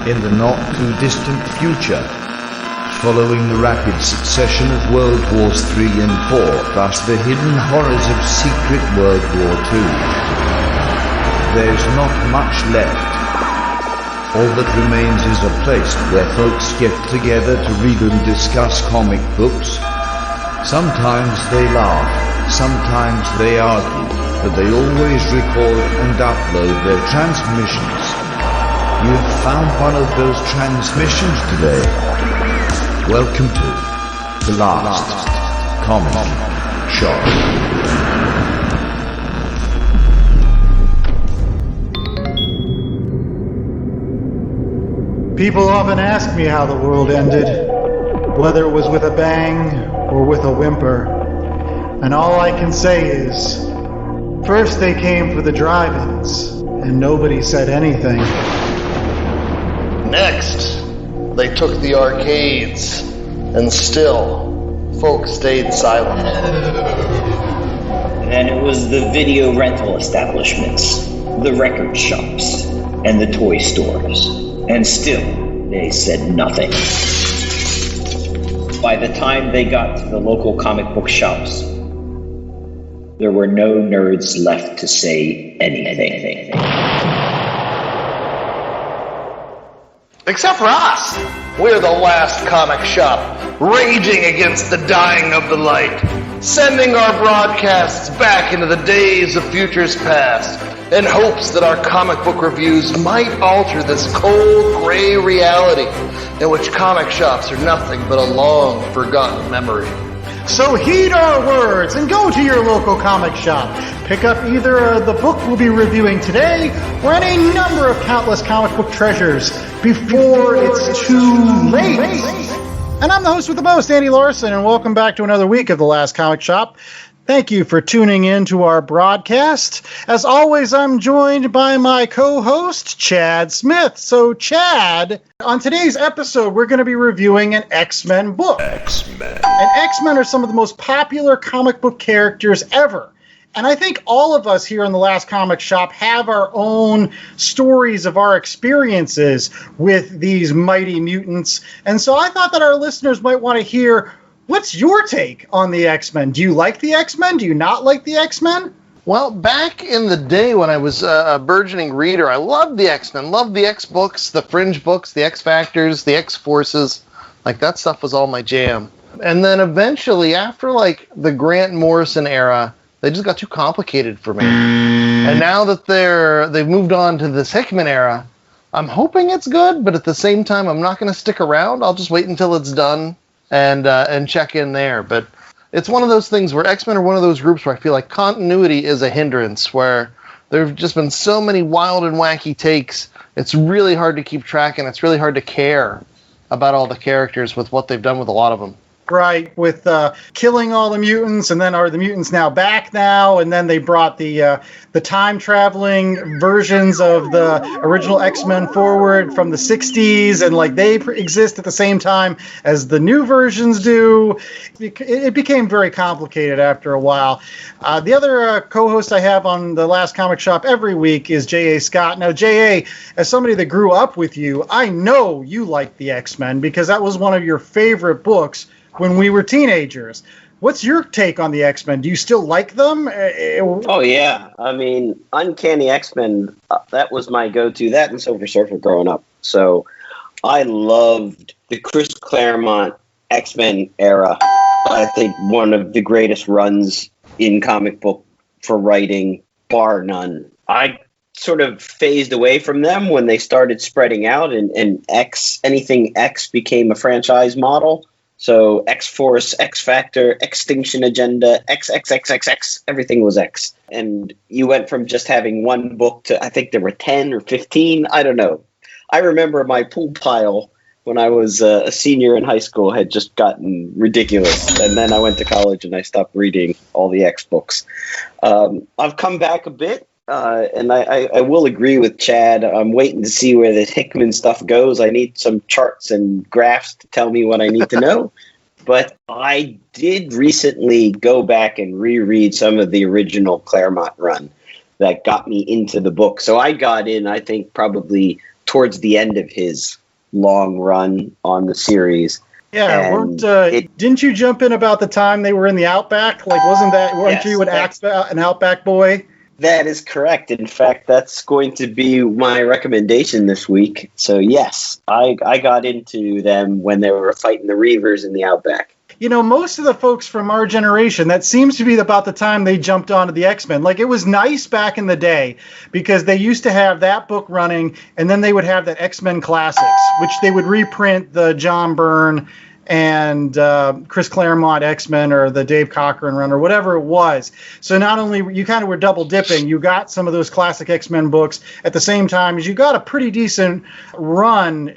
in the not-too-distant future, following the rapid succession of World Wars III and IV, plus the hidden horrors of secret World War II. There's not much left. All that remains is a place where folks get together to read and discuss comic books. Sometimes they laugh, sometimes they argue, but they always record and upload their transmissions. You've found one of those transmissions today. Welcome to the last comic shop. People often ask me how the world ended, whether it was with a bang or with a whimper. And all I can say is, first they came for the drive-ins, and nobody said anything. Next, they took the arcades, and still, folks stayed silent. Then it was the video rental establishments, the record shops, and the toy stores. And still, they said nothing. By the time they got to the local comic book shops, there were no nerds left to say anything. Except for us! We're the last comic shop, raging against the dying of the light, sending our broadcasts back into the days of futures past, in hopes that our comic book reviews might alter this cold, gray reality in which comic shops are nothing but a long forgotten memory. So heed our words and go to your local comic shop. Pick up either the book we'll be reviewing today or any number of countless comic book treasures before it's too late. And I'm the host with the most, Andy Larson, and welcome back to another week of The Last Comic Shop. Thank you for tuning in to our broadcast. As always, I'm joined by my co-host, Chad Smith. So, Chad, on today's episode, we're going to be reviewing an X-Men book. X-Men. And X-Men are some of the most popular comic book characters ever. And I think all of us here in the Last Comic Shop have our own stories of our experiences with these mighty mutants. And so I thought that our listeners might want to hear, what's your take on the X-Men? Do you like the X-Men? Do you not like the X-Men? Well, back in the day when I was a burgeoning reader, I loved the X-Men, loved the X-books, the Fringe books, the X-Factors, the X-Forces. Like, that stuff was all my jam. And then eventually, after, like, the Grant Morrison era, they just got too complicated for me. And now that they've moved on to this Hickman era, I'm hoping it's good, but at the same time, I'm not going to stick around. I'll just wait until it's done and check in there. But it's one of those things where X-Men are one of those groups where I feel like continuity is a hindrance, where there have just been so many wild and wacky takes. It's really hard to keep track, and it's really hard to care about all the characters with what they've done with a lot of them. Right, with killing all the mutants, and then are the mutants now back now? And then they brought the time-traveling versions of the original X-Men forward from the 60s, and like they exist at the same time as the new versions do. It became very complicated after a while. The other co-host I have on the Last Comic Shop every week is J.A. Scott. Now, J.A., as somebody that grew up with you, I know you like the X-Men because that was one of your favorite books when we were teenagers. What's your take on the X-Men? Do you still like them? Oh, yeah. I mean, Uncanny X-Men, that was my go-to. That and Silver Surfer growing up. So I loved the Chris Claremont X-Men era. I think one of the greatest runs in comic book for writing, bar none. I sort of phased away from them when they started spreading out and anything X became a franchise model. So X-Force, X-Factor, Extinction Agenda, XXXXX, everything was X. And you went from just having one book to, I think there were 10 or 15, I don't know. I remember my pool pile when I was a senior in high school had just gotten ridiculous. And then I went to college and I stopped reading all the X books. I've come back a bit. And I will agree with Chad. I'm waiting to see where the Hickman stuff goes. I need some charts and graphs to tell me what I need to know. But I did recently go back and reread some of the original Claremont run that got me into the book. So I got in, I think, probably towards the end of his long run on the series. Yeah, And didn't you jump in about the time they were in the Outback? Like, weren't you an Outback boy? That is correct. In fact, that's going to be my recommendation this week. So yes, I got into them when they were fighting the Reavers in the Outback. You know, most of the folks from our generation, that seems to be about the time they jumped onto the X-Men. Like, it was nice back in the day because they used to have that book running, and then they would have that X-Men Classics, which they would reprint the John Byrne and Chris Claremont X-Men or the Dave Cochran run or whatever it was. So not only you kind of were double dipping, you got some of those classic X-Men books at the same time as you got a pretty decent run.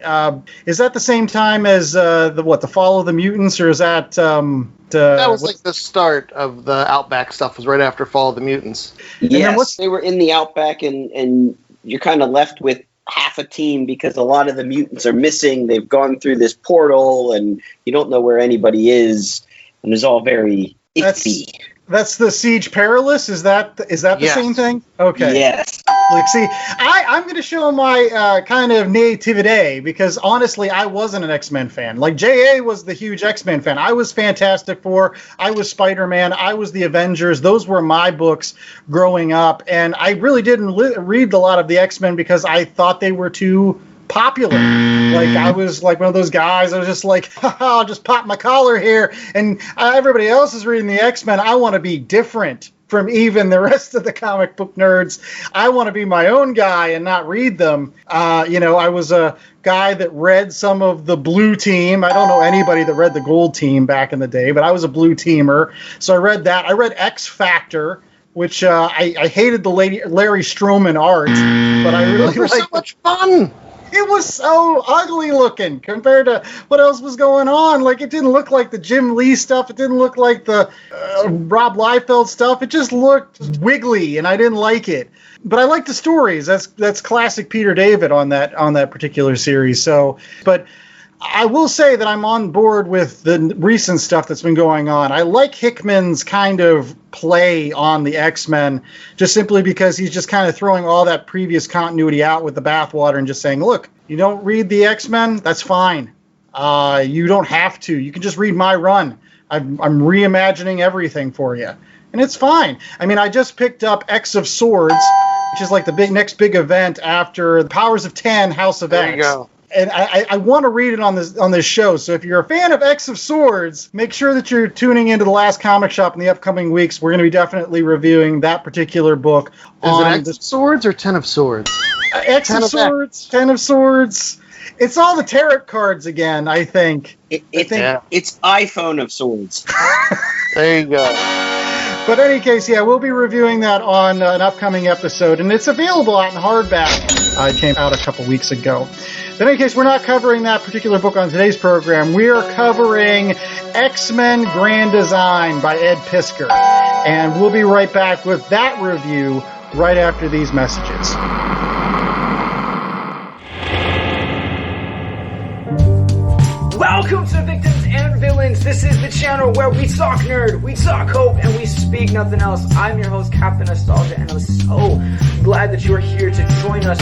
Is that the same time as the Fall of the Mutants, or is that that was like the start of the Outback stuff? Was right after Fall of the Mutants. Yes, they were in the Outback, and you're kind of left with half a team because a lot of the mutants are missing. They've gone through this portal and you don't know where anybody is, and it's all very iffy. That's the Siege Perilous? Is that the same thing? Okay. Yes. Like, see, I'm going to show my kind of nativity because honestly, I wasn't an X-Men fan. Like, J.A. was the huge X-Men fan. I was Fantastic Four. I was Spider-Man. I was the Avengers. Those were my books growing up. And I really didn't read a lot of the X-Men because I thought they were too popular. Like, I was like one of those guys. I was just like, I'll just pop my collar here. And everybody else is reading the X-Men. I want to be different from even the rest of the comic book nerds. I want to be my own guy and not read them. I was a guy that read some of the Blue Team. I don't know anybody that read the Gold Team back in the day, but I was a Blue Teamer. So I read that. I read X Factor, which I hated the Larry Stroman art, but I really liked it. So much fun. It was so ugly looking compared to what else was going on. Like, it didn't look like the Jim Lee stuff. It didn't look like the Rob Liefeld stuff. It just looked wiggly, and I didn't like it. But I like the stories. That's classic Peter David on that particular series. So, but I will say that I'm on board with the recent stuff that's been going on. I like Hickman's kind of play on the X-Men, just simply because he's just kind of throwing all that previous continuity out with the bathwater and just saying, look, you don't read the X-Men? That's fine. You don't have to. You can just read my run. I'm reimagining everything for you. And it's fine. I mean, I just picked up X of Swords, which is like the next big event after the Powers of 10, House of X. There you go. And I want to read it on this show. So if you're a fan of X of Swords, make sure that you're tuning into the Last Comic Shop in the upcoming weeks. We're going to be definitely reviewing that particular book. Is it X of Swords or 10 of Swords? X of Swords, 10 of Swords. It's all the tarot cards again, I think. It's iPhone of Swords. There you go. But in any case, yeah, we'll be reviewing that on an upcoming episode, and it's available out in hardback. It came out a couple weeks ago. But in any case, we're not covering that particular book on today's program. We are covering X-Men Grand Design by Ed Piskor. And we'll be right back with that review right after these messages. Welcome to Victims and Villains. This is the channel where we talk nerd, we talk hope, and we speak nothing else. I'm your host, Captain Nostalgia, and I'm so glad that you are here to join us.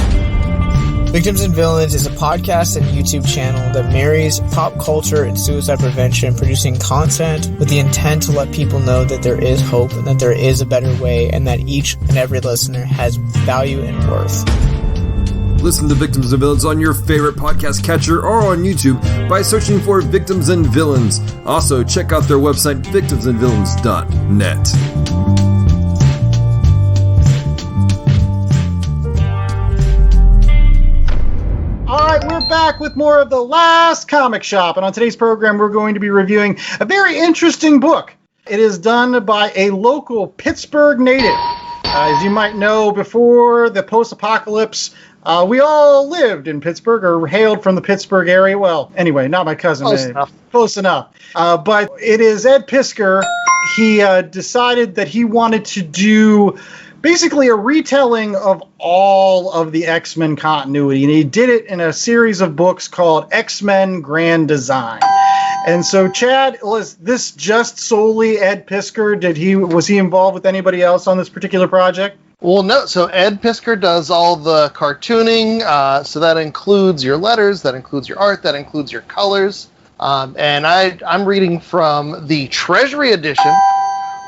Victims and Villains is a podcast and YouTube channel that marries pop culture and suicide prevention, producing content with the intent to let people know that there is hope and that there is a better way, and that each and every listener has value and worth. Listen to Victims and Villains on your favorite podcast catcher or on YouTube by searching for Victims and Villains. Also, check out their website, victimsandvillains.net. All right, we're back with more of The Last Comic Shop, and on today's program, we're going to be reviewing a very interesting book. It is done by a local Pittsburgh native. As you might know, before the post-apocalypse, we all lived in Pittsburgh or hailed from the Pittsburgh area. Well, anyway, not my cousin. Close enough. But it is Ed Piskor. He decided that he wanted to do basically a retelling of all of the X-Men continuity, and he did it in a series of books called X-Men Grand Design. And so, Chad, was this just solely Ed Piskor? Was he involved with anybody else on this particular project? Well, no. So Ed Piskor does all the cartooning. So that includes your letters, that includes your art, that includes your colors. And I'm reading from the Treasury edition,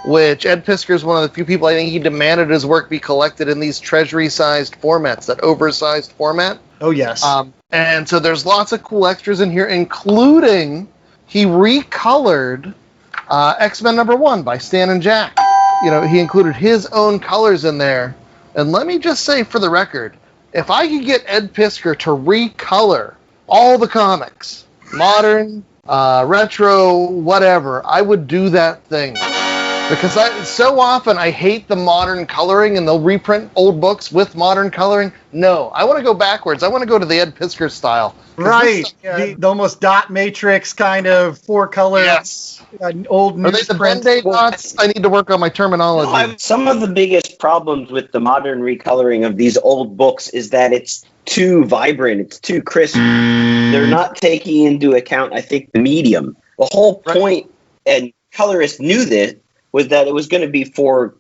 which Ed Piskor is one of the few people I think he demanded his work be collected in these Treasury-sized formats, that oversized format. Oh, yes. And so there's lots of cool extras in here, including he recolored X-Men #1 by Stan and Jack. You know, he included his own colors in there. And let me just say for the record, if I could get Ed Piskor to recolor all the comics, modern, retro, whatever, I would do that thing. Because so often I hate the modern coloring, and they'll reprint old books with modern coloring. No, I want to go backwards. I want to go to the Ed Piskor style. Right. The almost dot matrix kind of four-color. Yes. Old Are they the newsprint. Band-Aid dots? I need to work on my terminology. Some of the biggest problems with the modern recoloring of these old books is that it's too vibrant, it's too crisp. They're not taking into account, I think, the medium. The whole point, and colorists knew this, was that it was going to be four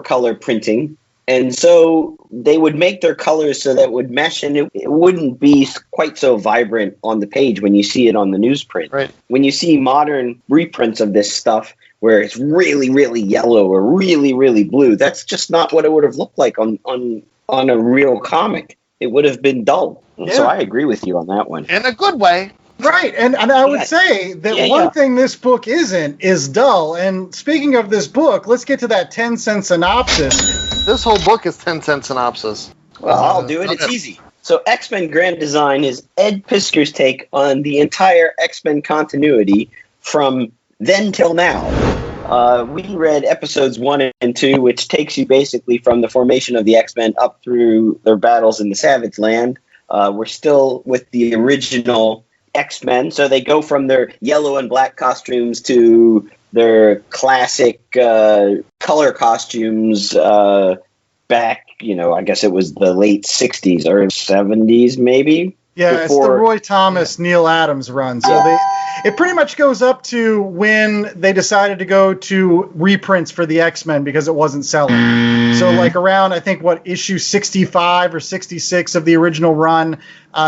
color printing. And so they would make their colors so that it would mesh, and it wouldn't be quite so vibrant on the page when you see it on the newsprint. Right. When you see modern reprints of this stuff where it's really, really yellow or really, really blue, that's just not what it would have looked like on a real comic. It would have been dull. Yeah. So I agree with you on that one. In a good way. Right, and I would say that one thing this book isn't is dull. And speaking of this book, let's get to that 10-cent synopsis. This whole book is 10-cent synopsis. Well, I'll do it. It's easy. So X-Men Grand Design is Ed Piskor's take on the entire X-Men continuity from then till now. We read episodes 1 and 2, which takes you basically from the formation of the X-Men up through their battles in the Savage Land. We're still with the original X-Men, so they go from their yellow and black costumes to their classic color costumes back, I guess it was the late 60s or 70s maybe. Yeah, it's the Roy Thomas, Neil Adams run. So it pretty much goes up to when they decided to go to reprints for the X-Men because it wasn't selling. So like around, I think, issue 65 or 66 of the original run,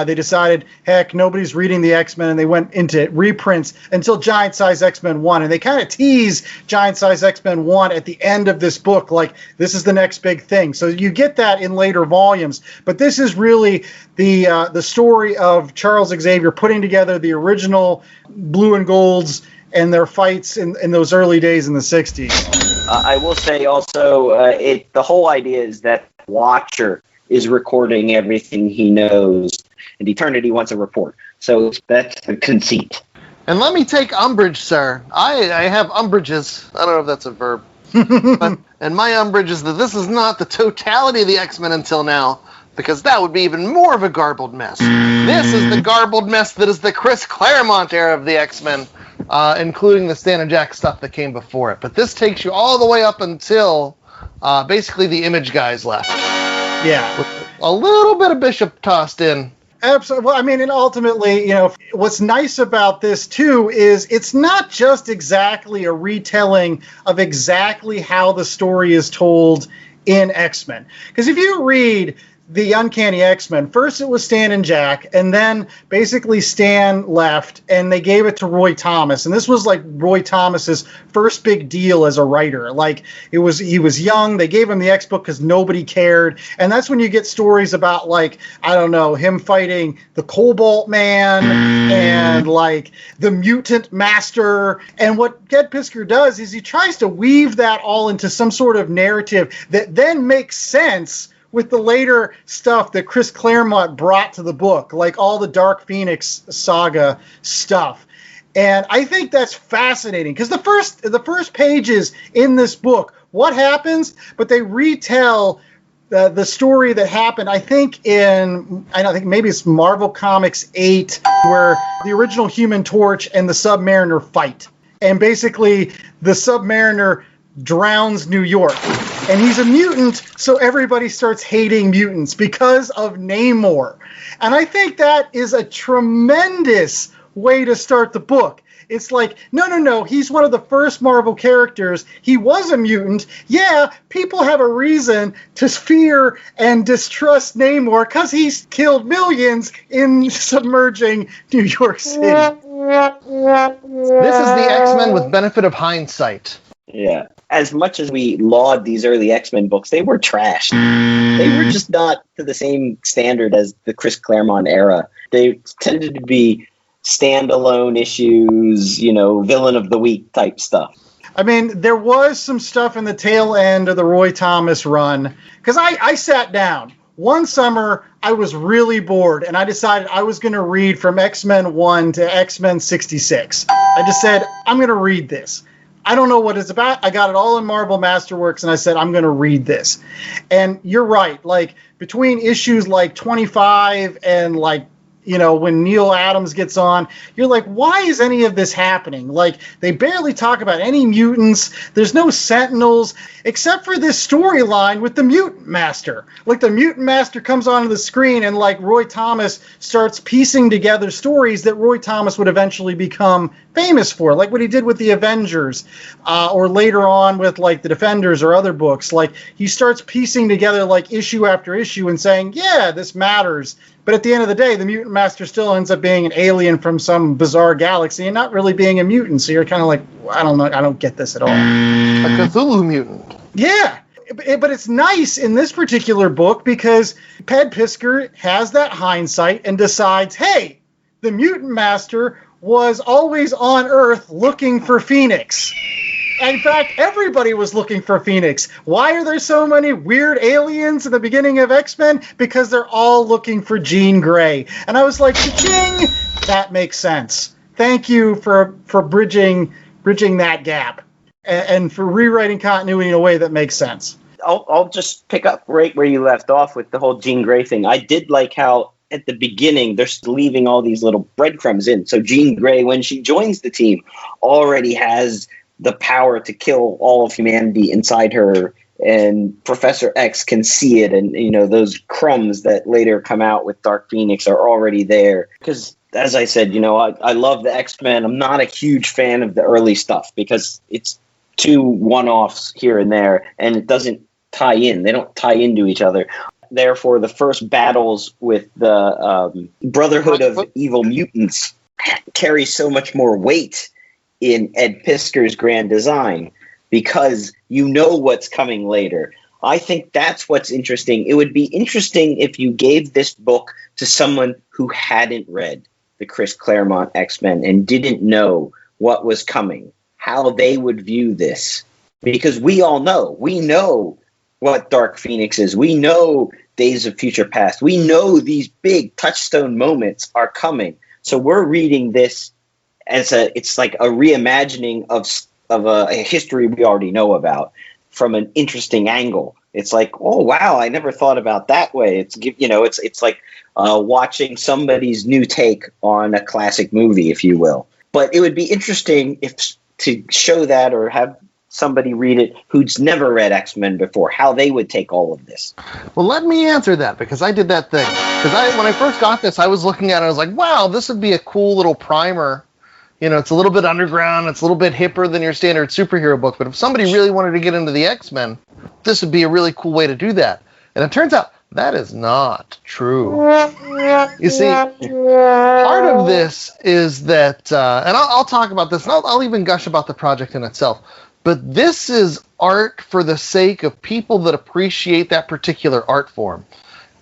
they decided, heck, nobody's reading the X-Men, and they went into reprints until Giant Size X-Men 1. And they kind of tease Giant Size X-Men 1 at the end of this book, like this is the next big thing. So you get that in later volumes. But this is really the story of Charles Xavier putting together the original Blue and Golds and their fights in those early days in the 60s. I will say also, the whole idea is that Watcher is recording everything he knows, and Eternity wants a report. So that's the conceit. And let me take umbrage, sir. I have umbrages. I don't know if that's a verb. And my umbrage is that this is not the totality of the X-Men until now, because that would be even more of a garbled mess. This is the garbled mess that is the Chris Claremont era of the X-Men, including the Stan and Jack stuff that came before it. But this takes you all the way up until basically the Image guys left. Yeah. With a little bit of Bishop tossed in. Absolutely. Well, I mean, and ultimately, what's nice about this, too, is it's not just exactly a retelling of exactly how the story is told in X-Men. Because if you read the Uncanny X-Men, first it was Stan and Jack, and then basically Stan left, and they gave it to Roy Thomas. And this was like Roy Thomas's first big deal as a writer. Like, he was young, they gave him the X book because nobody cared. And that's when you get stories about, like, I don't know, him fighting the Cobalt Man and, like, the Mutant Master. And what Ed Piskor does is he tries to weave that all into some sort of narrative that then makes sense with the later stuff that Chris Claremont brought to the book, like all the Dark Phoenix saga stuff. And I think that's fascinating because the first pages in this book, what happens, but they retell the story that happened, I think maybe it's Marvel Comics 8, where the original Human Torch and the Submariner fight. And basically the Submariner drowns New York. And he's a mutant, so everybody starts hating mutants because of Namor. And I think that is a tremendous way to start the book. It's like, no, he's one of the first Marvel characters. He was a mutant. Yeah, people have a reason to fear and distrust Namor because he's killed millions in submerging New York City. This is the X-Men with benefit of hindsight. Yeah. As much as we laud these early X-Men books, they were trashed. They were just not to the same standard as the Chris Claremont era. They tended to be standalone issues, villain of the week type stuff. I mean, there was some stuff in the tail end of the Roy Thomas run, because I sat down. One summer, I was really bored, and I decided I was going to read from X-Men 1 to X-Men 66. I just said, I'm going to read this. I don't know what it's about. I got it all in Marvel Masterworks, and I said, I'm going to read this. And you're right. Like, between issues like 25 and like, when Neil Adams gets on, you're like, why is any of this happening? Like, they barely talk about any mutants. There's no Sentinels, except for this storyline with the Mutant Master. Like, the Mutant Master comes onto the screen, and, like, Roy Thomas starts piecing together stories that Roy Thomas would eventually become famous for, like what he did with the Avengers, or later on with, like, the Defenders or other books. Like, he starts piecing together, like, issue after issue and saying, yeah, this matters. But at the end of the day, the Mutant Master still ends up being an alien from some bizarre galaxy and not really being a mutant. So you're kind of like, I don't know, I don't get this at all. A Cthulhu mutant. Yeah, but it's nice in this particular book because Ed Piskor has that hindsight and decides, hey, the Mutant Master was always on Earth looking for Phoenix. In fact, everybody was looking for Phoenix. Why are there so many weird aliens at the beginning of X-Men? Because they're all looking for Jean Grey. And I was like, cha-ching! That makes sense. Thank you for bridging that gap and for rewriting continuity in a way that makes sense. I'll just pick up right where you left off with the whole Jean Grey thing. I did like how at the beginning they're leaving all these little breadcrumbs in. So Jean Grey, when she joins the team, already has the power to kill all of humanity inside her, and Professor X can see it, and those crumbs that later come out with Dark Phoenix are already there. Because as I said, I love the X-Men. I'm not a huge fan of the early stuff because it's too one-offs here and there, and it doesn't tie in. They don't tie into each other. Therefore, the first battles with the Brotherhood of Evil Mutants carry so much more weight in Ed Piskor's grand design because you know what's coming later. I think that's what's interesting. It would be interesting if you gave this book to someone who hadn't read the Chris Claremont X-Men and didn't know what was coming, how they would view this. Because we all know. We know what Dark Phoenix is. We know Days of Future Past. We know these big touchstone moments are coming. So we're reading this it's like a reimagining of a history we already know about from an interesting angle. It's like, oh wow, I never thought about that way. It's like watching somebody's new take on a classic movie, if you will. But it would be interesting to show that or have somebody read it who's never read X-Men before, how they would take all of this. Well, let me answer that because I did that thing. Because when I first got this, I was looking at it, I was like, wow, this would be a cool little primer. It's a little bit underground. It's a little bit hipper than your standard superhero book. But if somebody really wanted to get into the X-Men, this would be a really cool way to do that. And it turns out that is not true. You see, part of this is that, and I'll talk about this, and I'll even gush about the project in itself. But this is art for the sake of people that appreciate that particular art form.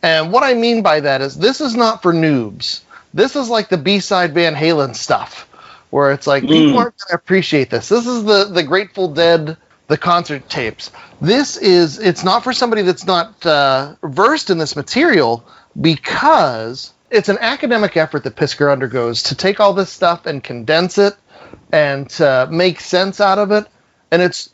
And what I mean by that is this is not for noobs. This is like the B-side Van Halen stuff, where it's like, people aren't going to appreciate this. This is the Grateful Dead, the concert tapes. It's not for somebody that's not versed in this material because it's an academic effort that Piskor undergoes to take all this stuff and condense it and to make sense out of it. And it's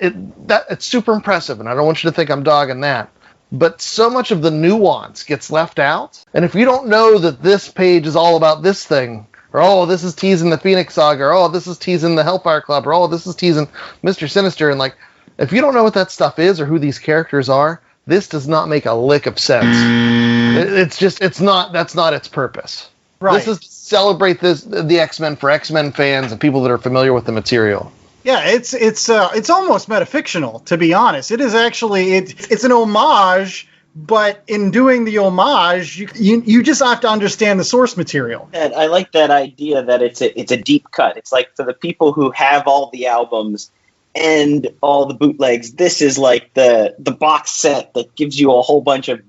super impressive, and I don't want you to think I'm dogging that. But so much of the nuance gets left out. And if you don't know that this page is all about this thing, or, oh, this is teasing the Phoenix Saga, or, oh, this is teasing the Hellfire Club, or, oh, this is teasing Mr. Sinister, and, like, if you don't know what that stuff is or who these characters are, this does not make a lick of sense. That's not its purpose. Right. This is to celebrate the X-Men for X-Men fans and people that are familiar with the material. Yeah, it's almost metafictional, to be honest. It is actually it's an homage, but in doing the homage, you just have to understand the source material. And I like that idea that it's a deep cut. It's like for the people who have all the albums and all the bootlegs, this is like the box set that gives you a whole bunch of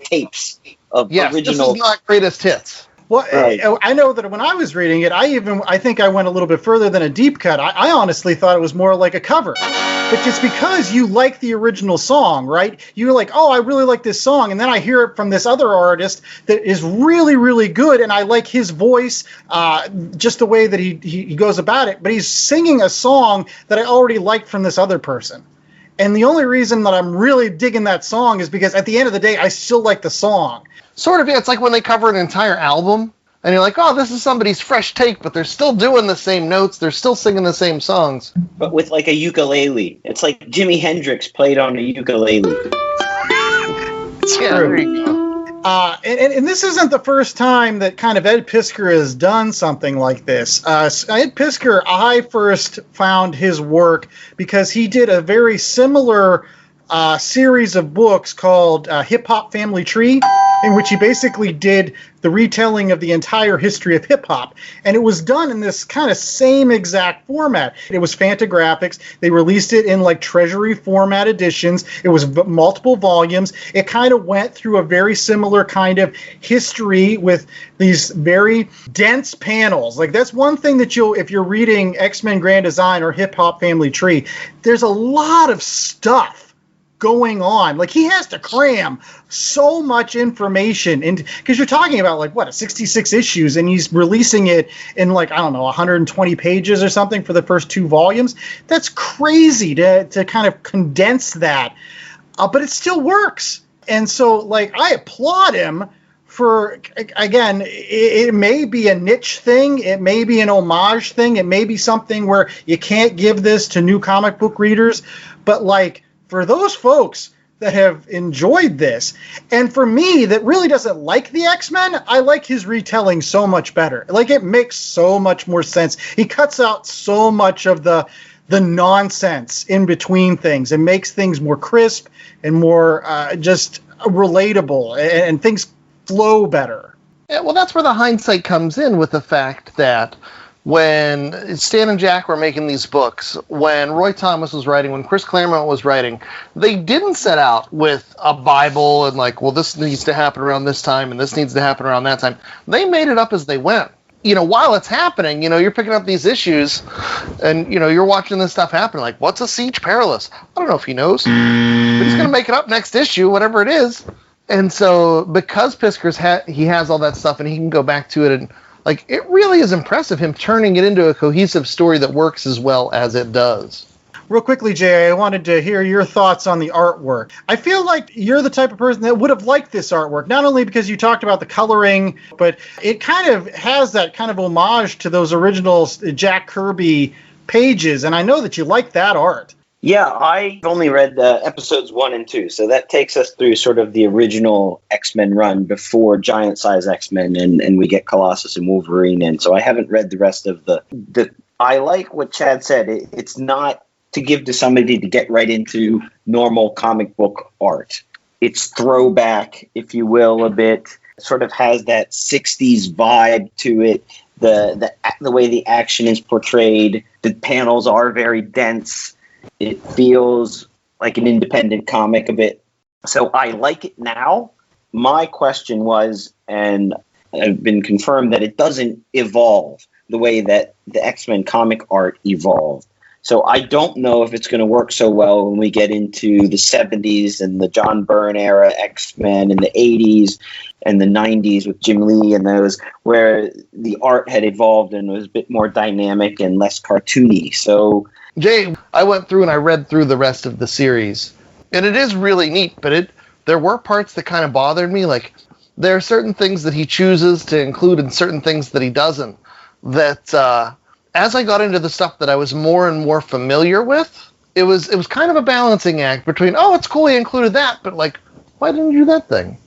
tapes of original. This is not greatest hits. Well, right. I know that when I was reading it, I think I went a little bit further than a deep cut. I honestly thought it was more like a cover. But just because you like the original song, right? You're like, oh, I really like this song. And then I hear it from this other artist that is really, really good. And I like his voice, just the way that he goes about it. But he's singing a song that I already liked from this other person. And the only reason that I'm really digging that song is because at the end of the day, I still like the song. Sort of, yeah. It's like when they cover an entire album, and you're like, oh, this is somebody's fresh take, but they're still doing the same notes, they're still singing the same songs. But with like a ukulele. It's like Jimi Hendrix played on a ukulele. It's yeah, true. there you go. And this isn't the first time that kind of Ed Piskor has done something like this. Ed Piskor, I first found his work because he did a very similar series of books called Hip Hop Family Tree, in which he basically did the retelling of the entire history of hip hop. And it was done in this kind of same exact format. It was Fantagraphics. They released it in like Treasury format editions. It was multiple volumes. It kind of went through a very similar kind of history with these very dense panels. Like that's one thing that if you're reading X-Men Grand Design or Hip Hop Family Tree, there's a lot of stuff going on. Like he has to cram so much information because you're talking about like what, 66 issues, and he's releasing it in like, I don't know, 120 pages or something for the first 2 volumes. That's crazy to kind of condense that, but it still works. And so like I applaud him for, again, it may be a niche thing, it may be an homage thing, it may be something where you can't give this to new comic book readers, but like for those folks that have enjoyed this, and for me that really doesn't like the X-Men, I like his retelling so much better. Like it makes so much more sense. He cuts out so much of the nonsense in between things and makes things more crisp and more just relatable, and things flow better. Yeah, well, that's where the hindsight comes in with the fact that when Stan and Jack were making these books, when Roy Thomas was writing, when Chris Claremont was writing, they didn't set out with a Bible and like, well, this needs to happen around this time and this needs to happen around that time. They made it up as they went. You know, while it's happening, you know, you're picking up these issues and, you know, you're watching this stuff happen. Like, what's a Siege Perilous? I don't know if he knows, but he's going to make it up next issue, whatever it is. And so because Piskor's he has all that stuff and he can go back to it, and like it really is impressive him turning it into a cohesive story that works as well as it does. Real quickly, Jay, I wanted to hear your thoughts on the artwork. I feel like you're the type of person that would have liked this artwork, not only because you talked about the coloring, but it kind of has that kind of homage to those original Jack Kirby pages, and I know that you like that art. Yeah, I've only read episodes 1 and 2, so that takes us through sort of the original X-Men run before Giant Size X-Men, and we get Colossus and Wolverine, and so I haven't read the rest of the I like what Chad said. It's not to give to somebody to get right into normal comic book art. It's throwback, if you will, a bit. It sort of has that 60s vibe to it. The way the action is portrayed, the panels are very dense. It feels like an independent comic a bit. So I like it now. My question was, and I've been confirmed, that it doesn't evolve the way that the X-Men comic art evolved. So I don't know if it's going to work so well when we get into the 70s and the John Byrne era X-Men and the 80s and the 90s with Jim Lee and those, where the art had evolved and was a bit more dynamic and less cartoony. So Jay, I went through and I read through the rest of the series, and it is really neat, but there were parts that kind of bothered me. Like, there are certain things that he chooses to include and certain things that he doesn't, that as I got into the stuff that I was more and more familiar with, it was kind of a balancing act between, oh, it's cool he included that, but like, why didn't you do that thing?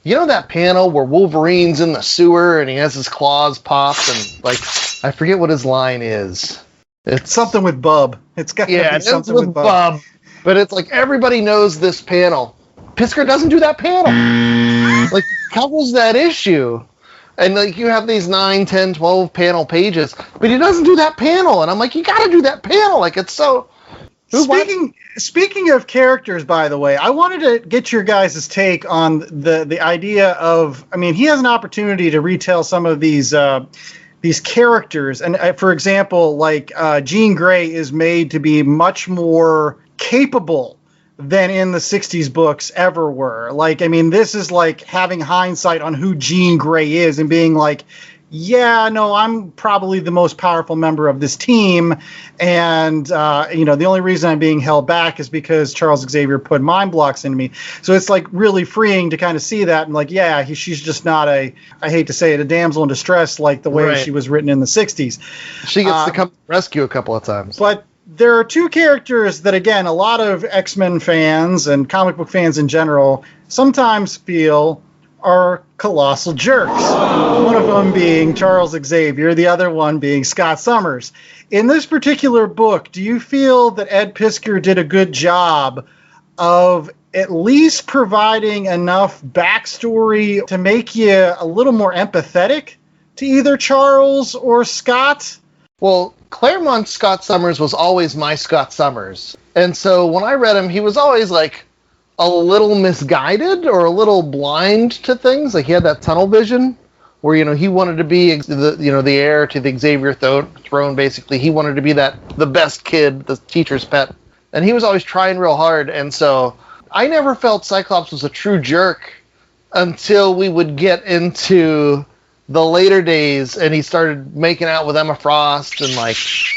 You know that panel where Wolverine's in the sewer and he has his claws popped and, like, I forget what his line is. It's something with Bub. It's got to be something with Bub. But it's like everybody knows this panel. Piskor doesn't do that panel. Like, covers that issue. And, like, you have these 9, 10, 12 panel pages, but he doesn't do that panel. And I'm like, you got to do that panel. Like, it's so... Speaking of characters, by the way, I wanted to get your guys' take on the idea of, I mean, he has an opportunity to retell some of these characters. And for example, like Jean Grey is made to be much more capable than in the 60s books ever were. Like, I mean, this is like having hindsight on who Jean Grey is and being like, yeah, no, I'm probably the most powerful member of this team. And, the only reason I'm being held back is because Charles Xavier put mind blocks into me. So it's like really freeing to kind of see that. And like, yeah, she's just not I hate to say it, a damsel in distress like the way she was written in the 60s. She gets to come rescue a couple of times. But there are two characters that, again, a lot of X-Men fans and comic book fans in general sometimes feel are colossal jerks. One of them being Charles Xavier, the other one being Scott Summers. In this particular book, do you feel that Ed Piskor did a good job of at least providing enough backstory to make you a little more empathetic to either Charles or Scott? Well, Claremont Scott Summers was always my Scott Summers. And so when I read him, he was always like a little misguided or a little blind to things. Like he had that tunnel vision where, he wanted to be the heir to the Xavier throne, basically. He wanted to be the best kid, the teacher's pet. And he was always trying real hard. And so I never felt Cyclops was a true jerk until we would get into the later days and he started making out with Emma Frost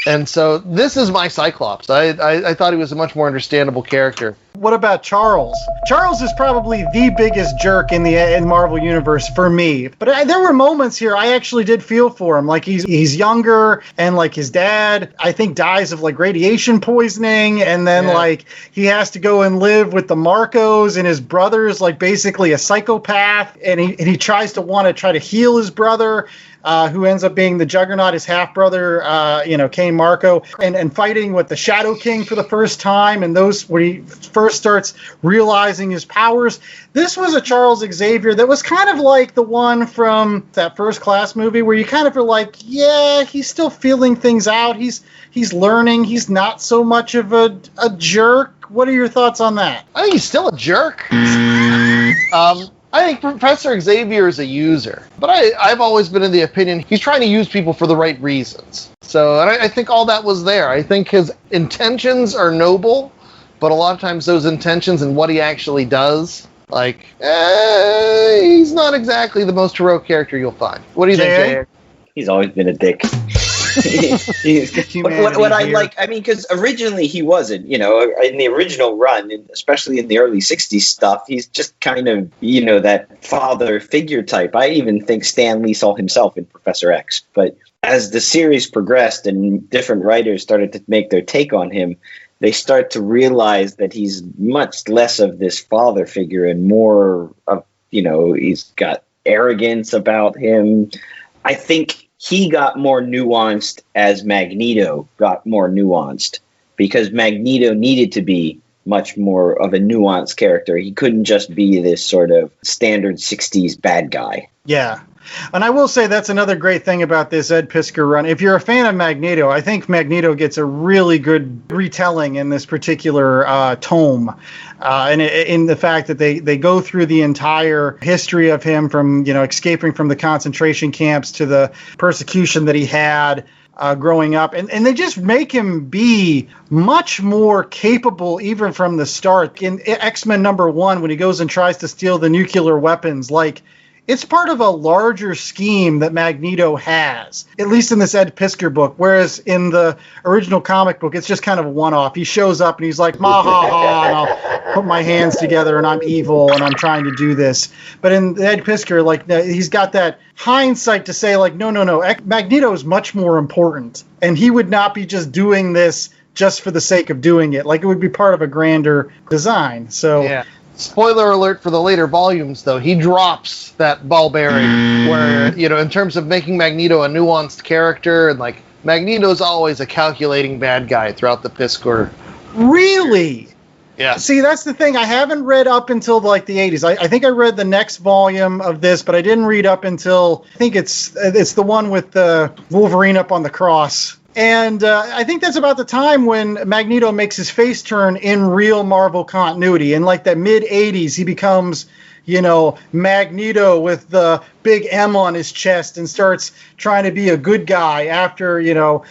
and so this is my Cyclops. I thought he was a much more understandable character. What about Charles? Charles is probably the biggest jerk in the Marvel Universe for me. But there were moments here I actually did feel for him. Like he's younger and like his dad, I think, dies of like radiation poisoning. And then like he has to go and live with the Marcos and his brother's like basically a psychopath. And he tries to heal his brother. Who ends up being the Juggernaut, his half-brother, Kane Marco, and fighting with the Shadow King for the first time, and those when he first starts realizing his powers. This was a Charles Xavier that was kind of like the one from that First Class movie where you kind of are like, yeah, he's still feeling things out. He's learning. He's not so much of a jerk. What are your thoughts on that? I think he's still a jerk. I think Professor Xavier is a user, but I've always been in the opinion he's trying to use people for the right reasons. So I think all that was there. I think his intentions are noble, but a lot of times those intentions and what he actually does, he's not exactly the most heroic character you'll find. What do you think, Jay? He's always been a dick. what I like, because originally he wasn't, in the original run, and especially in the early 60s stuff, he's just kind of, that father figure type. I even think Stan Lee saw himself in Professor X. But as the series progressed and different writers started to make their take on him, they start to realize that he's much less of this father figure and more of, he's got arrogance about him. I think he got more nuanced as Magneto got more nuanced because Magneto needed to be much more of a nuanced character. He couldn't just be this sort of standard 60s bad guy. Yeah. And I will say that's another great thing about this Ed Piskor run. If you're a fan of Magneto, I think Magneto gets a really good retelling in this particular tome. And in the fact that they go through the entire history of him from, escaping from the concentration camps to the persecution that he had growing up. And they just make him be much more capable even from the start. In X-Men #1, when he goes and tries to steal the nuclear weapons, it's part of a larger scheme that Magneto has, at least in this Ed Piskor book, whereas in the original comic book, it's just kind of a one-off. He shows up and he's like, ma ha ha, and I'll put my hands together and I'm evil and I'm trying to do this. But in Ed Piskor, he's got that hindsight to say, no, Magneto is much more important, and he would not be just doing this just for the sake of doing it. It would be part of a grander design. So. Yeah. Spoiler alert for the later volumes, though, he drops that ball bearing where, in terms of making Magneto a nuanced character, and, like, Magneto's always a calculating bad guy throughout the Piskor. Really? Yeah. See, that's the thing. I haven't read up until like the 80s. I think I read the next volume of this, but I didn't read up until I think it's the one with the Wolverine up on the cross. And I think that's about the time when Magneto makes his face turn in real Marvel continuity. In like the mid 80s, he becomes, Magneto with the big M on his chest and starts trying to be a good guy after,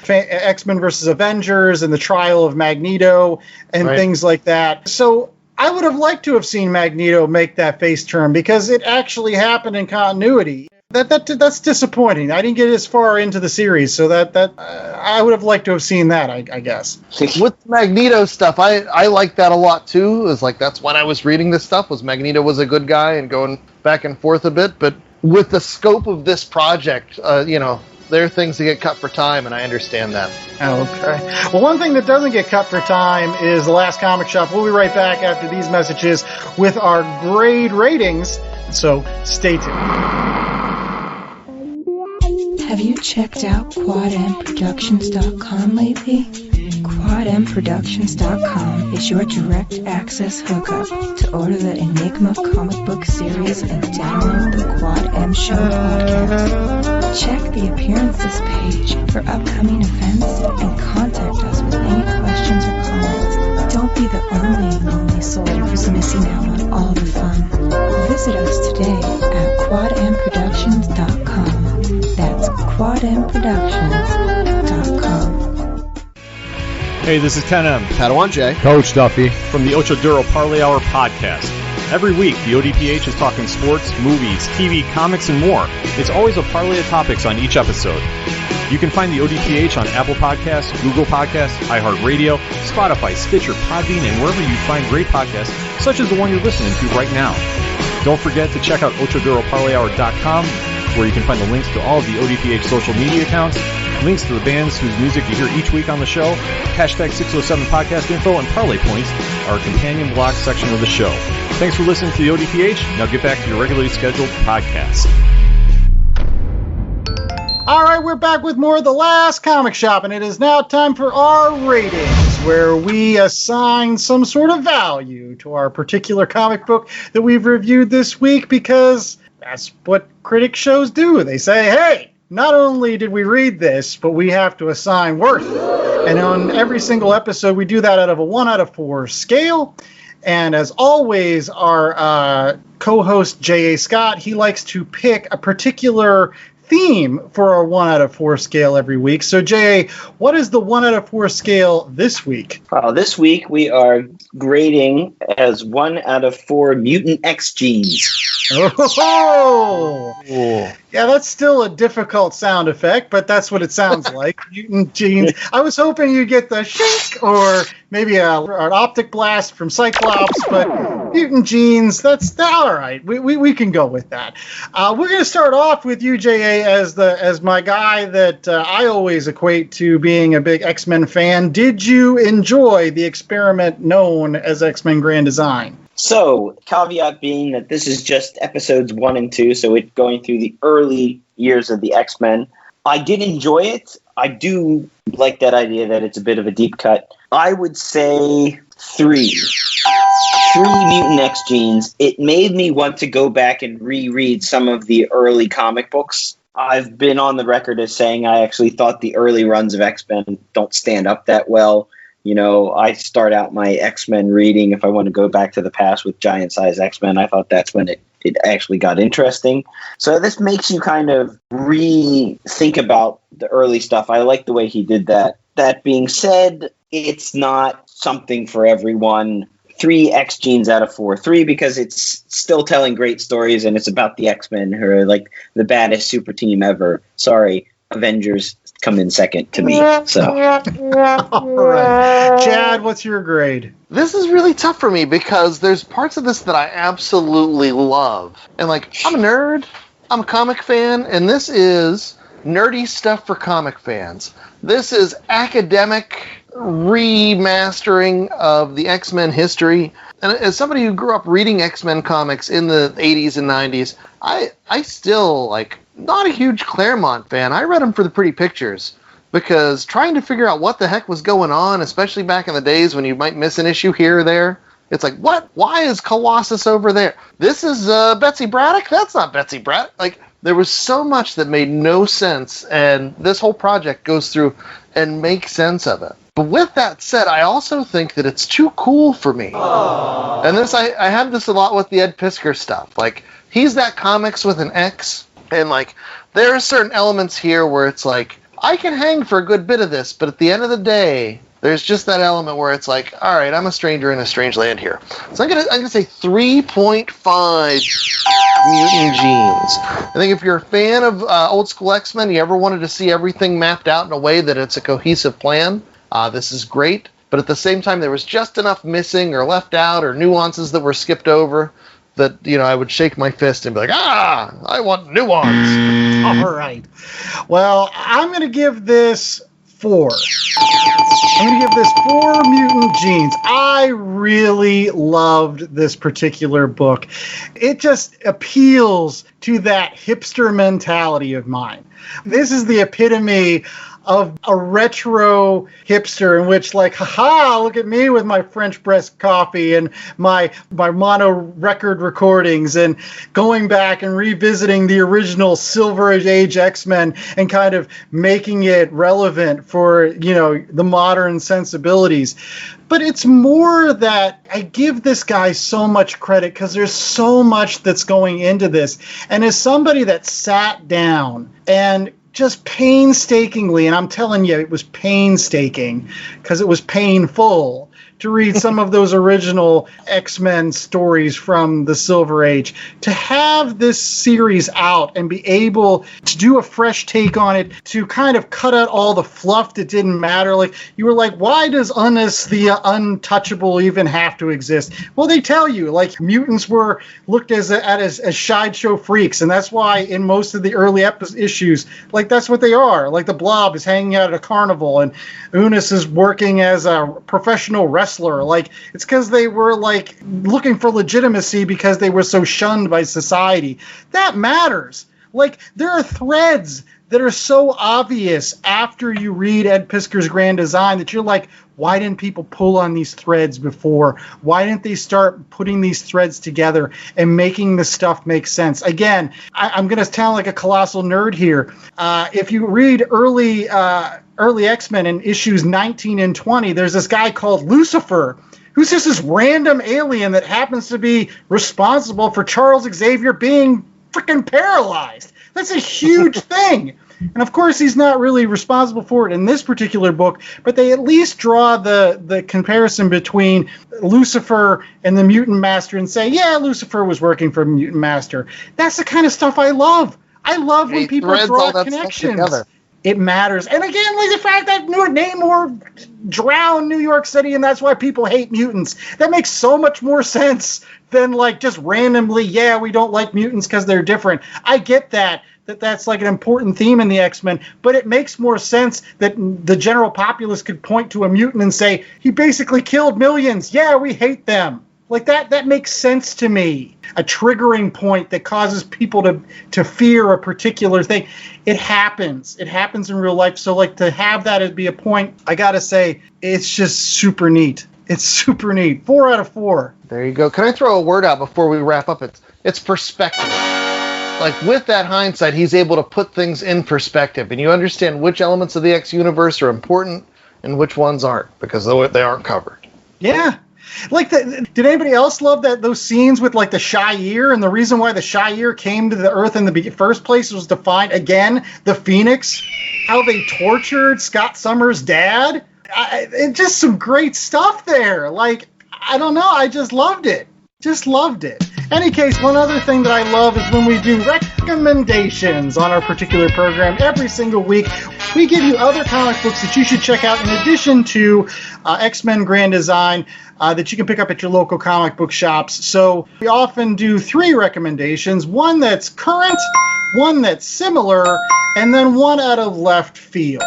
X-Men versus Avengers and the trial of Magneto and things like that. So I would have liked to have seen Magneto make that face turn because it actually happened in continuity. That's disappointing. I didn't get as far into the series, so that I would have liked to have seen that, I guess. With Magneto stuff, I like that a lot too. It was like that's when I was reading this stuff, was Magneto was a good guy and going back and forth a bit. But with the scope of this project, there are things that get cut for time, and I understand that. Okay. Well, one thing that doesn't get cut for time is The Last Comic Shop. We'll be right back after these messages with our grade ratings, so stay tuned. Have you checked out QuadMProductions.com lately? QuadMProductions.com is your direct access hookup to order the Enigma comic book series and download the Quad M Show podcast. Check the appearances page for upcoming events and contact us with any questions or comments. Don't be the only lonely soul who's missing out on all the fun. Visit us today at QuadMProductions.com. That's QuadMProductions.com. Hey, this is Ken M. Padawan J. Coach Duffy. From the Ocho Duro Parlay Hour podcast. Every week, the ODPH is talking sports, movies, TV, comics, and more. It's always a parlay of topics on each episode. You can find the ODPH on Apple Podcasts, Google Podcasts, iHeartRadio, Spotify, Stitcher, Podbean, and wherever you find great podcasts, such as the one you're listening to right now. Don't forget to check out OchoDuroParlayHour.com, where you can find the links to all of the ODPH social media accounts, links to the bands whose music you hear each week on the show, hashtag 607 podcast info, and parlay points, our companion blog section of the show. Thanks for listening to the ODPH. Now get back to your regularly scheduled podcast. All right, we're back with more of The Last Comic Shop, and it is now time for our ratings, where we assign some sort of value to our particular comic book that we've reviewed this week, because that's what critic shows do. They say, hey, not only did we read this, but we have to assign worth. And on every single episode, we do that out of a 1 out of 4 scale. And as always, our co-host, J.A. Scott, he likes to pick a particular theme for our 1 out of 4 scale every week. So, J.A., what is the 1 out of 4 scale this week? This week we are grading as 1 out of 4 mutant X genes. Oh! Yeah, that's still a difficult sound effect, but that's what it sounds like. Mutant genes. I was hoping you'd get the shink or maybe an optic blast from Cyclops, but mutant genes, that's all right. We can go with that. We're going to start off with you, J.A., as my guy that I always equate to being a big X-Men fan. Did you enjoy the experiment known as X-Men Grand Design? So, caveat being that this is just episodes 1 and 2, so it's going through the early years of the X-Men. I did enjoy it. I do like that idea that it's a bit of a deep cut. I would say 3 mutant X genes. It made me want to go back and reread some of the early comic books. I've been on the record as saying I actually thought the early runs of X-Men don't stand up that well. You know, I start out my X-Men reading, if I want to go back to the past, with giant-size X-Men. I thought that's when it actually got interesting. So this makes you kind of rethink about the early stuff. I like the way he did that. That being said, it's not something for everyone. 3 X genes out of 4. 3 because it's still telling great stories, and it's about the X-Men, who are like the baddest super team ever. Sorry, Avengers come in second to me. So, all right, Chad, what's your grade? This is really tough for me because there's parts of this that I absolutely love, and like I'm a nerd, I'm a comic fan, and this is nerdy stuff for comic fans. This is academic remastering of the X-Men history. And as somebody who grew up reading X-Men comics in the 80s and 90s, I still, like, not a huge Claremont fan. I read them for the pretty pictures, because trying to figure out what the heck was going on, especially back in the days when you might miss an issue here or there, it's like, what? Why is Colossus over there? This is Betsy Braddock? That's not Betsy Braddock. Like, there was so much that made no sense, and this whole project goes through and makes sense of it. But with that said, I also think that it's too cool for me. Aww. And this, I have this a lot with the Ed Piskor stuff. Like, he's that comics with an X, and, like, there are certain elements here where it's like, I can hang for a good bit of this, but at the end of the day, there's just that element where it's like, all right, I'm a stranger in a strange land here. So I'm gonna say 3.5 mutant genes. I think if you're a fan of old school X-Men, you ever wanted to see everything mapped out in a way that it's a cohesive plan, this is great. But at the same time, there was just enough missing or left out or nuances that were skipped over that, you know, I would shake my fist and be like, I want nuance. All right. Well, I'm going to give this 4. I'm going to give this 4 mutant genes. I really loved this particular book. It just appeals to that hipster mentality of mine. This is the epitome of a retro hipster in which, like, haha, look at me with my French press coffee and my mono record recordings, and going back and revisiting the original Silver Age X-Men and kind of making it relevant for, you know, the modern sensibilities. But it's more that I give this guy so much credit because there's so much that's going into this. And as somebody that sat down and just painstakingly, and I'm telling you, it was painstaking because it was painful to read some of those original X-Men stories from the Silver Age. To have this series out and be able to do a fresh take on it, to kind of cut out all the fluff that didn't matter. Like, you were like, why does Unis the Untouchable even have to exist? Well, they tell you, like, mutants were looked at as sideshow freaks, and that's why in most of the early issues, like, that's what they are. Like, the Blob is hanging out at a carnival, and Unis is working as a professional wrestler. Like, it's because they were, like, looking for legitimacy because they were so shunned by society. That matters. Like, there are threads that are so obvious after you read Ed Piskor's Grand Design that you're like, why didn't people pull on these threads before? Why didn't they start putting these threads together and making the stuff make sense? Again, I'm going to sound like a colossal nerd here. If you read early X-Men in issues 19 and 20, there's this guy called Lucifer, who's just this random alien that happens to be responsible for Charles Xavier being freaking paralyzed. That's a huge thing. And of course, he's not really responsible for it in this particular book, but they at least draw the comparison between Lucifer and the Mutant Master and say, yeah, Lucifer was working for Mutant Master. That's the kind of stuff I love. I love when people draw connections. It matters. And again, like the fact that Namor drowned New York City and that's why people hate mutants. That makes so much more sense than, like, just randomly, yeah, we don't like mutants because they're different. I get that's like an important theme in the X-Men, but it makes more sense that the general populace could point to a mutant and say, he basically killed millions. Yeah, we hate them. Like, that makes sense to me. A triggering point that causes people to fear a particular thing. It happens. It happens in real life. So, like, to have that as be a point, I got to say, it's just super neat. It's super neat. 4 out of 4. There you go. Can I throw a word out before we wrap up? It's perspective. Like, with that hindsight, he's able to put things in perspective, and you understand which elements of the X universe are important and which ones aren't, because they aren't covered. Yeah. Like, did anybody else love those scenes with, like, the Shire, and the reason why the Shire came to the Earth in the first place was to find, again, the Phoenix, how they tortured Scott Summers' dad? It's just some great stuff there. Like, I don't know, I just loved it. Just loved it. Any case, one other thing that I love is when we do recommendations on our particular program every single week. We give you other comic books that you should check out in addition to X-Men Grand Design that you can pick up at your local comic book shops. So we often do 3 recommendations, one that's current, one that's similar, and then one out of left field.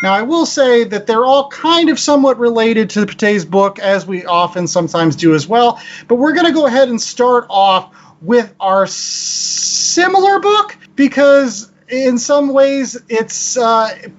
Now, I will say that they're all kind of somewhat related to today's book, as we often sometimes do as well. But we're going to go ahead and start off with our similar book, because in some ways it's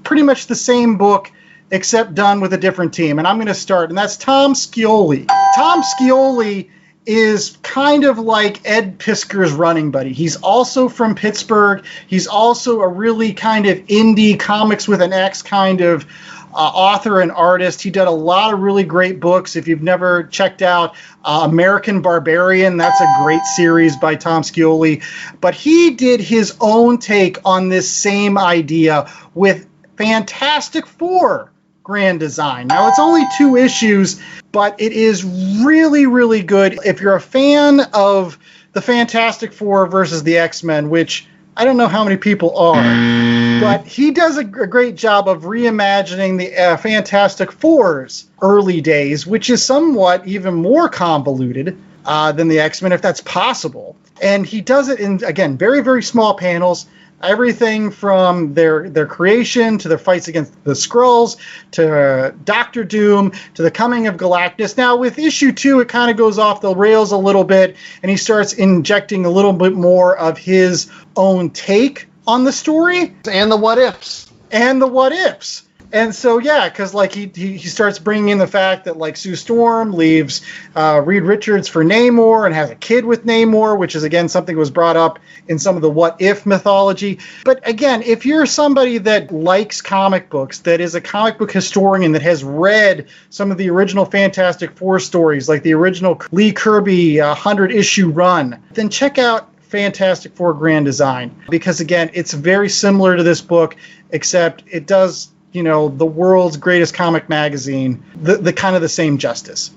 pretty much the same book, except done with a different team. And I'm going to start, and that's Tom Skioli. Tom Skioli is kind of like Ed Piskor's running buddy. He's also from Pittsburgh. He's also a really kind of indie comics with an X kind of author and artist. He did a lot of really great books. If you've never checked out American Barbarian, that's a great series by Tom Skioli. But he did his own take on this same idea with Fantastic Four Grand Design. Now, it's only 2 issues, but it is really, really good. If you're a fan of the Fantastic Four versus the X-Men, which I don't know how many people are, but he does a great job of reimagining the Fantastic Four's early days, which is somewhat even more convoluted than the X-Men, if that's possible. And he does it in, again, very, very small panels. Everything from their creation to their fights against the Skrulls to Doctor Doom to the coming of Galactus. Now, with issue 2, it kind of goes off the rails a little bit, and he starts injecting a little bit more of his own take on the story. And the what ifs. And so, yeah, because like he starts bringing in the fact that like Sue Storm leaves Reed Richards for Namor and has a kid with Namor, which is again something that was brought up in some of the what if mythology. But again, if you're somebody that likes comic books, that is a comic book historian that has read some of the original Fantastic Four stories, like the original Lee Kirby 100-issue run, then check out Fantastic Four Grand Design, because again, it's very similar to this book, except it does, you know, the world's greatest comic magazine, the kind of the same justice.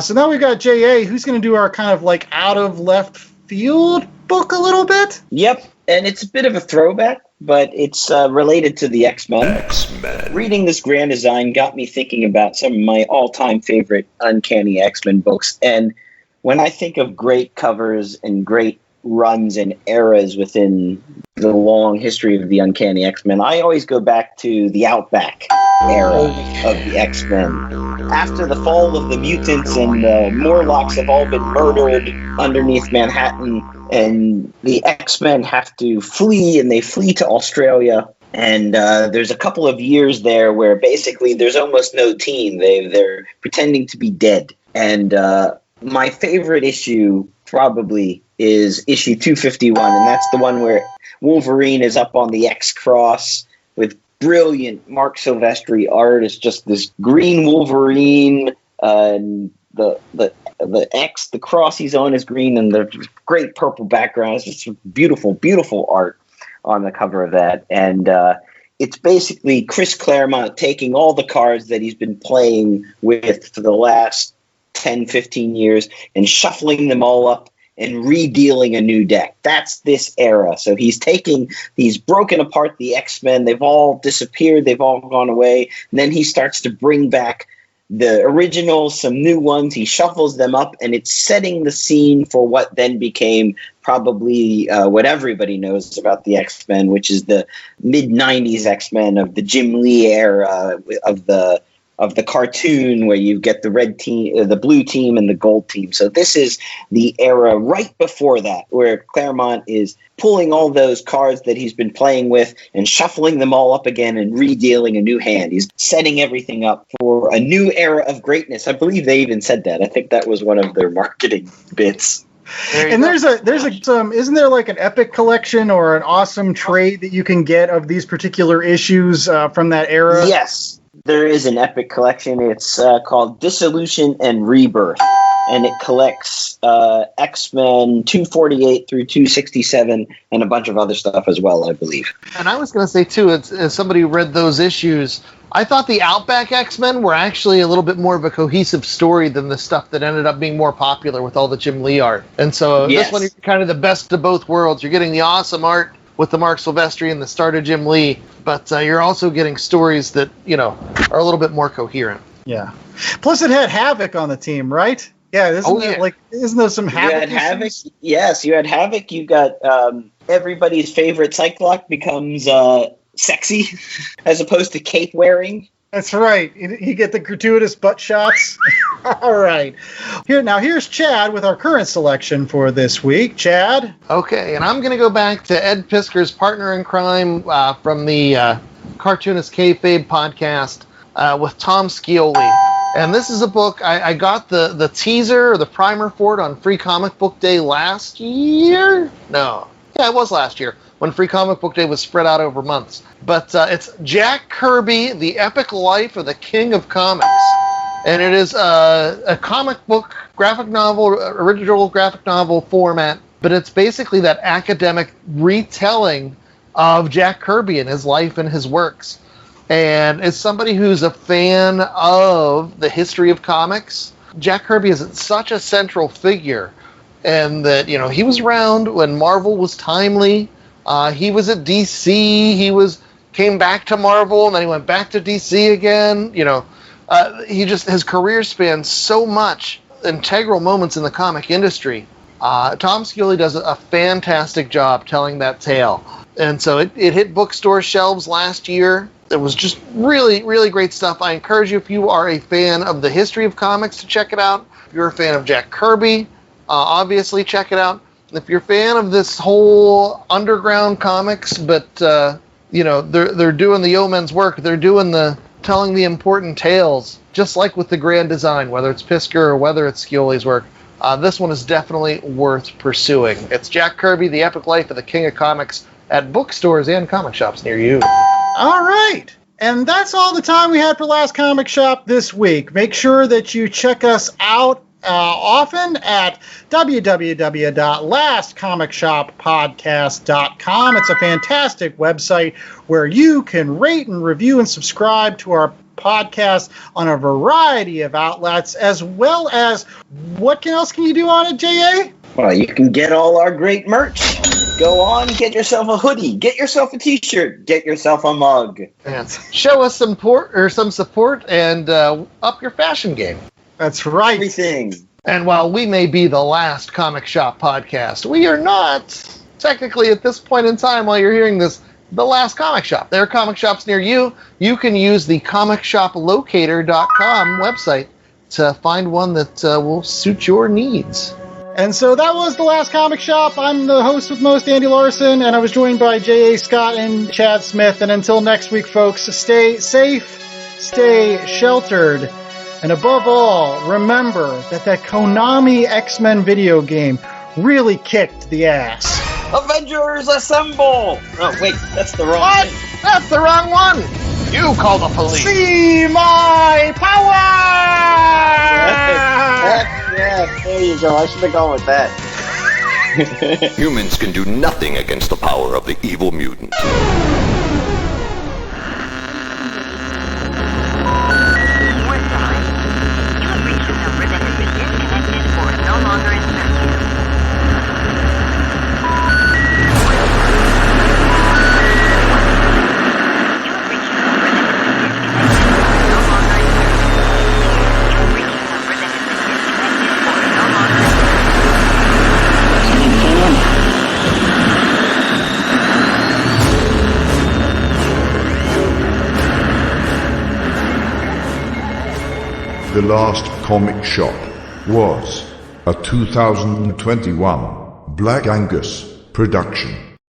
So now we've got J.A., who's going to do our kind of like out of left field book a little bit. Yep, and it's a bit of a throwback, but it's related to the X-Men. Reading this Grand Design got me thinking about some of my all-time favorite Uncanny X-Men books. And when I think of great covers and great runs and eras within the long history of the Uncanny X-Men, I always go back to the Outback era of the X-Men. After the fall of the mutants and the Morlocks have all been murdered underneath Manhattan, and the X-Men have to flee, and they flee to Australia. And there's a couple of years there where basically there's almost no team. They're pretending to be dead. And my favorite issue probably is issue 251, and that's the one where Wolverine is up on the X-Cross with brilliant Mark Silvestri art. It's just this green Wolverine, and the X, the cross he's on is green, and the great purple background. It's just beautiful, beautiful art on the cover of that. And it's basically Chris Claremont taking all the cards that he's been playing with for the last 10, 15 years and shuffling them all up and redealing a new deck. That's this era. So he's broken apart the X-Men. They've all disappeared. They've all gone away. And then he starts to bring back the originals, some new ones. He shuffles them up, and it's setting the scene for what then became probably what everybody knows about the X-Men, which is the mid-90s X-Men of the Jim Lee era of the cartoon, where you get the red team, the blue team, and the gold team. So this is the era right before that, where Claremont is pulling all those cards that he's been playing with and shuffling them all up again and redealing a new hand. He's setting everything up for a new era of greatness. I believe they even said that. I think that was one of their marketing bits. And there's isn't there like an epic collection or an awesome trade that you can get of these particular issues from that era? Yes. There is an epic collection. It's called Dissolution and Rebirth, and it collects X-Men 248 through 267 and a bunch of other stuff as well, I believe. And I was going to say, too, as somebody who read those issues, I thought the Outback X-Men were actually a little bit more of a cohesive story than the stuff that ended up being more popular with all the Jim Lee art. And so This one, you're kind of the best of both worlds. You're getting the awesome art with the Mark Silvestri and the start of Jim Lee, but you're also getting stories that, are a little bit more coherent. Yeah. Plus it had Havoc on the team, right? Yeah, isn't there some Havoc? You had Havoc? Yes, you had Havoc. You got everybody's favorite Cyclops becomes sexy as opposed to cape wearing. That's right. You get the gratuitous butt shots. All right. Here's Chad with our current selection for this week. Chad? Okay, and I'm going to go back to Ed Piskor's partner in crime from the Cartoonist Kayfabe podcast with Tom Skioli. And this is a book, I got the teaser or the primer for it on Free Comic Book Day last year? No. Yeah, it was last year, when Free Comic Book Day was spread out over months. But it's Jack Kirby, The Epic Life of the King of Comics. And it is a comic book, graphic novel, original graphic novel format, but it's basically that academic retelling of Jack Kirby and his life and his works. And as somebody who's a fan of the history of comics, Jack Kirby is such a central figure. And that, he was around when Marvel was timely. He was at DC. He came back to Marvel, and then he went back to DC again. His career spans so much integral moments in the comic industry. Tom Skioli does a fantastic job telling that tale. And so it hit bookstore shelves last year. It was just really, really great stuff. I encourage you, if you are a fan of the history of comics, to check it out. If you're a fan of Jack Kirby, obviously check it out. If you're a fan of this whole underground comics, but they're doing the yeoman's work, they're doing telling the important tales, just like with the grand design, whether it's Piskor or whether it's Skioli's work. This one is definitely worth pursuing. It's Jack Kirby, The Epic Life of the King of Comics, at bookstores and comic shops near you. All right. And that's all the time we had for Last Comic Shop this week. Make sure that you check us out often at www.lastcomicshoppodcast.com. It's a fantastic website where you can rate and review and subscribe to our podcast on a variety of outlets, as well as what else can you do on it, J.A.? Well, you can get all our great merch. Go on, get yourself a hoodie, get yourself a t-shirt, get yourself a mug. Show us some support and up your fashion game. That's right. Everything. And while we may be the last Comic Shop podcast, we are not, technically at this point in time while you're hearing this, the last comic shop. There are comic shops near you. You can use the comicsshoplocator.com website to find one that will suit your needs. And so that was the Last Comic Shop. I'm the host with most, Andy Larson, and I was joined by J.A. Scott and Chad Smith. And until next week, folks, stay safe, stay sheltered, and above all, remember that Konami X-Men video game really kicked the ass. Avengers Assemble! Oh, wait, that's the wrong What? thing. That's the wrong one! You call the police! See my power! Yeah, there you go. I should have gone with that. Humans can do nothing against the power of the evil mutant. The Last Comic Shop was a 2021 Black Angus production.